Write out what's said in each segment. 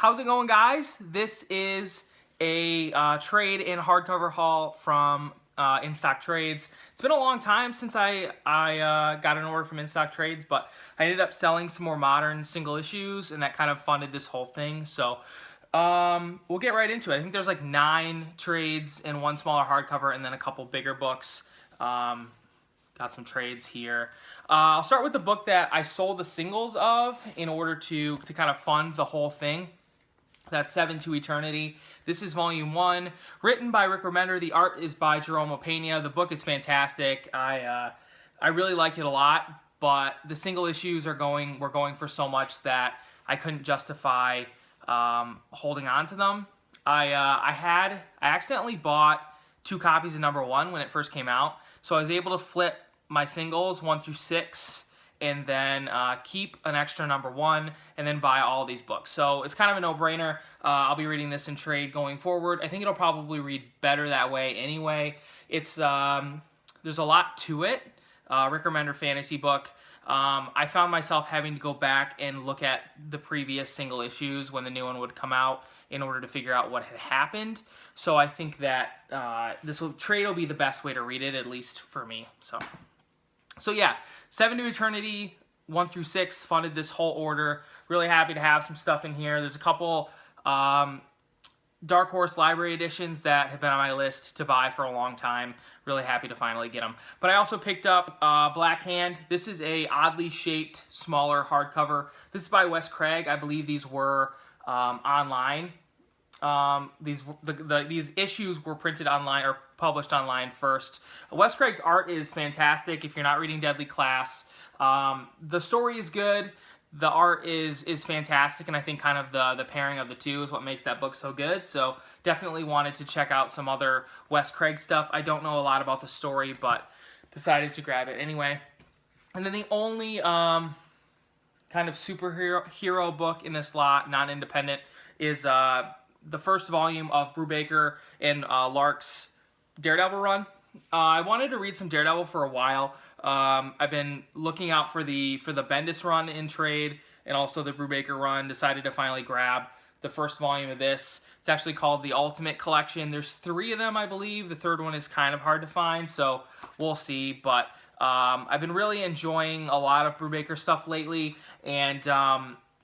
How's it going, guys? This is a trade in hardcover haul from Instocktrades. It's been a long time since I got an order from Instocktrades, but I ended up selling some more modern single issues, and that kind of funded this whole thing. So we'll get right into it. I think there's like 9 trades in one smaller hardcover, and then a couple bigger books. Got some trades here. I'll start with the book that I sold the singles of in order to kind of fund the whole thing. That's 7 to Eternity. This is volume 1, written by Rick Remender. The art is by Jerome Opeña. The book is fantastic. I really like it a lot, but the single issues were going for so much that I couldn't justify holding on to them. I accidentally bought 2 copies of number 1 when it first came out, so I was able to flip my singles 1 through 6 and then keep an extra number 1 and then buy all these books. So it's kind of a no-brainer. I'll be reading this in trade going forward. I think it'll probably read better that way anyway. It's there's a lot to it. Rick Remender fantasy book. I found myself having to go back and look at the previous single issues when the new one would come out in order to figure out what had happened. So I think that trade will be the best way to read it, at least for me. So yeah, 7 to Eternity, 1 through 6 funded this whole order. Really happy to have some stuff in here. There's a couple Dark Horse Library editions that have been on my list to buy for a long time. Really happy to finally get them. But I also picked up Black Hand. This is a oddly shaped, smaller hardcover. This is by Wes Craig. I believe these were online. These issues were printed online or published online first. Wes Craig's art is fantastic if you're not reading Deadly Class. The story is good. The art is fantastic, and I think kind of the pairing of the two is what makes that book so good. So definitely wanted to check out some other Wes Craig stuff. I don't know a lot about the story, but decided to grab it anyway. And then the only kind of superhero book in this lot, non-independent, is the first volume of Brubaker and Lark's Daredevil run. I wanted to read some Daredevil for a while. I've been looking out for the Bendis run in trade and also the Brubaker run. Decided to finally grab the first volume of this. It's actually called the Ultimate Collection. There's 3 of them, I believe. The third one is kind of hard to find, so we'll see. But I've been really enjoying a lot of Brubaker stuff lately, and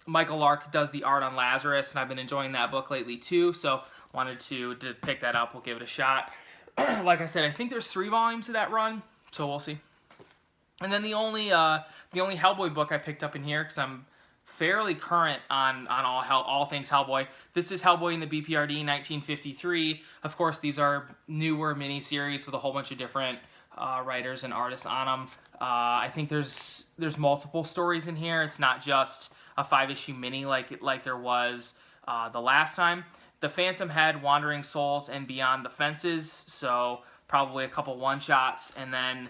Michael Lark does the art on Lazarus, and I've been enjoying that book lately too, so wanted to pick that up. We'll give it a shot. Like I said, I think there's 3 volumes of that run, so we'll see. And then the only Hellboy book I picked up in here, because I'm fairly current on all things Hellboy. This is Hellboy in the BPRD 1953. Of course, these are newer miniseries with a whole bunch of different writers and artists on them. I think there's multiple stories in here. It's not just a 5-issue mini like there was the last time. The Phantom Head, Wandering Souls, and Beyond the Fences. So probably a couple one-shots, and then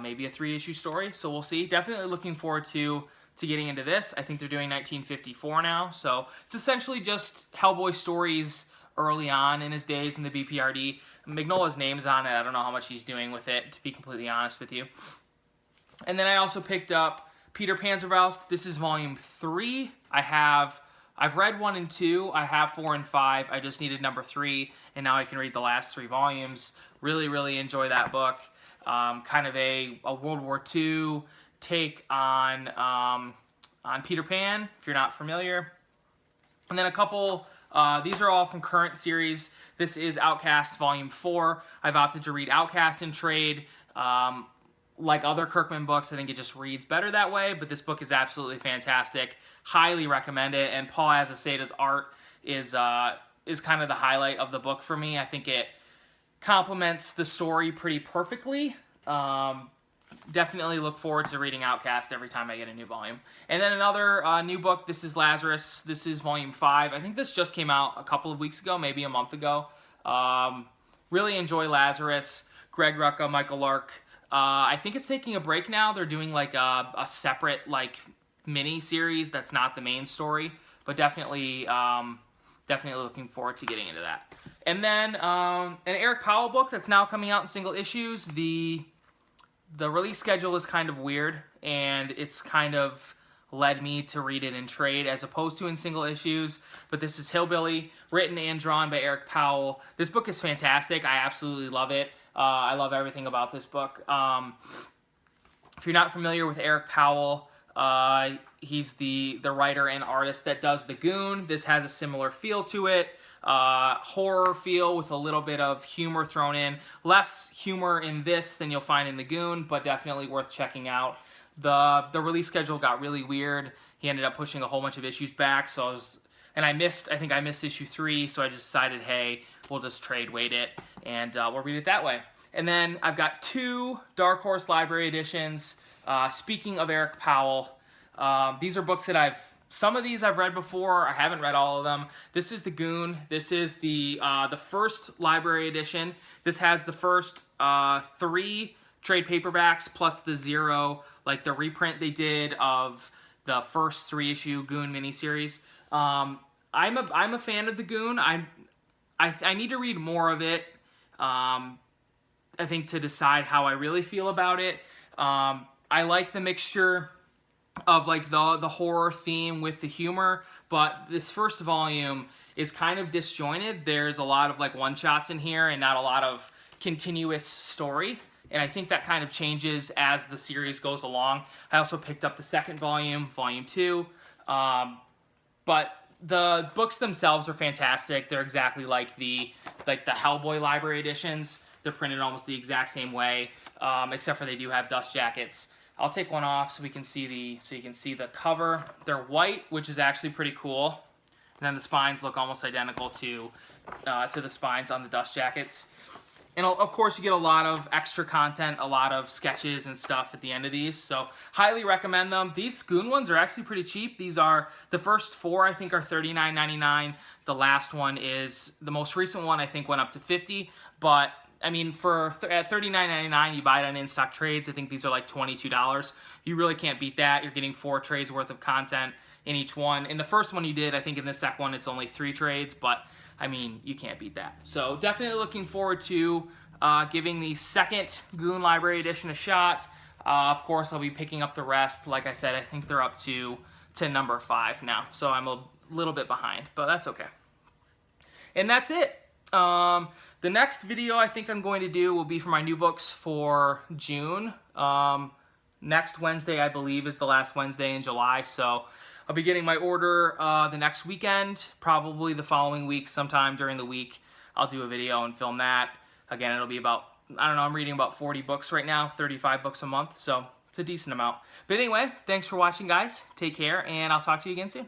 maybe a 3-issue story. So we'll see. Definitely looking forward to getting into this. I think they're doing 1954 now. So it's essentially just Hellboy stories early on in his days in the BPRD. Mignola's name's on it. I don't know how much he's doing with it, to be completely honest with you. And then I also picked up Peter Panzerfaust. This is volume 3. I've read 1 and 2. I have 4 and 5. I just needed number 3, and now I can read the last 3 volumes. Really, really enjoy that book. Kind of a World War II take on Peter Pan, if you're not familiar. And then a couple. These are all from current series. This is Outcast Volume 4. I've opted to read Outcast in trade. Like other Kirkman books, I think it just reads better that way, but this book is absolutely fantastic. Highly recommend it, and Paul Azaceda's art is kind of the highlight of the book for me. I think it complements the story pretty perfectly. Definitely look forward to reading Outcast every time I get a new volume. And then another new book, this is Lazarus. This is volume 5. I think this just came out a couple of weeks ago, maybe a month ago. Really enjoy Lazarus. Greg Rucka, Michael Lark. I think it's taking a break now. They're doing like a separate mini series that's not the main story, but definitely looking forward to getting into that. And then an Eric Powell book that's now coming out in single issues. The release schedule is kind of weird, and it's kind of led me to read it in trade as opposed to in single issues. But this is Hillbilly, written and drawn by Eric Powell. This book is fantastic. I absolutely love it. I love everything about this book. If you're not familiar with Eric Powell, he's the writer and artist that does The Goon. This has a similar feel to it. Horror feel with a little bit of humor thrown in. Less humor in this than you'll find in The Goon, but definitely worth checking out. The release schedule got really weird. He ended up pushing a whole bunch of issues back, so I think I missed issue 3, so I just decided, hey, we'll just trade weight it, and we'll read it that way. And then I've got 2 Dark Horse Library editions. Speaking of Eric Powell, these are books that some of these I've read before. I haven't read all of them. This is The Goon. This is the first library edition. This has the first 3 trade paperbacks plus the 0, like the reprint they did of the first 3-issue Goon miniseries. I'm a fan of The Goon. I need to read more of it. I think to decide how I really feel about it. I like the mixture of like the horror theme with the humor, but this first volume is kind of disjointed. There's a lot of like one-shots in here and not a lot of continuous story, and I think that kind of changes as the series goes along. I also picked up the second volume, volume 2, but the books themselves are fantastic. They're exactly like the Hellboy library editions. They're printed almost the exact same way, except for they do have dust jackets. I'll take one off so you can see the cover. They're white, which is actually pretty cool. And then the spines look almost identical to the spines on the dust jackets. And of course, you get a lot of extra content, a lot of sketches and stuff at the end of these. So highly recommend them. These Goon ones are actually pretty cheap. These are, the first 4 I think are $39.99. The last one is, the most recent one I think went up to $50. But I mean, at $39.99, you buy it on Instocktrades. I think these are like $22. You really can't beat that. You're getting 4 trades worth of content in each one. In the first one you did, I think in the second one it's only 3 trades, but I mean, you can't beat that. So definitely looking forward to giving the second Goon Library Edition a shot. Of course, I'll be picking up the rest. Like I said, I think they're up to number 5 now, so I'm a little bit behind, but that's okay. And that's it. The next video I think I'm going to do will be for my new books for June. Next Wednesday, I believe, is the last Wednesday in July, so I'll be getting my order the next weekend, probably the following week, sometime during the week. I'll do a video and film that. Again, it'll be about, I don't know, I'm reading about 40 books right now, 35 books a month, so it's a decent amount. But anyway, thanks for watching, guys. Take care, and I'll talk to you again soon.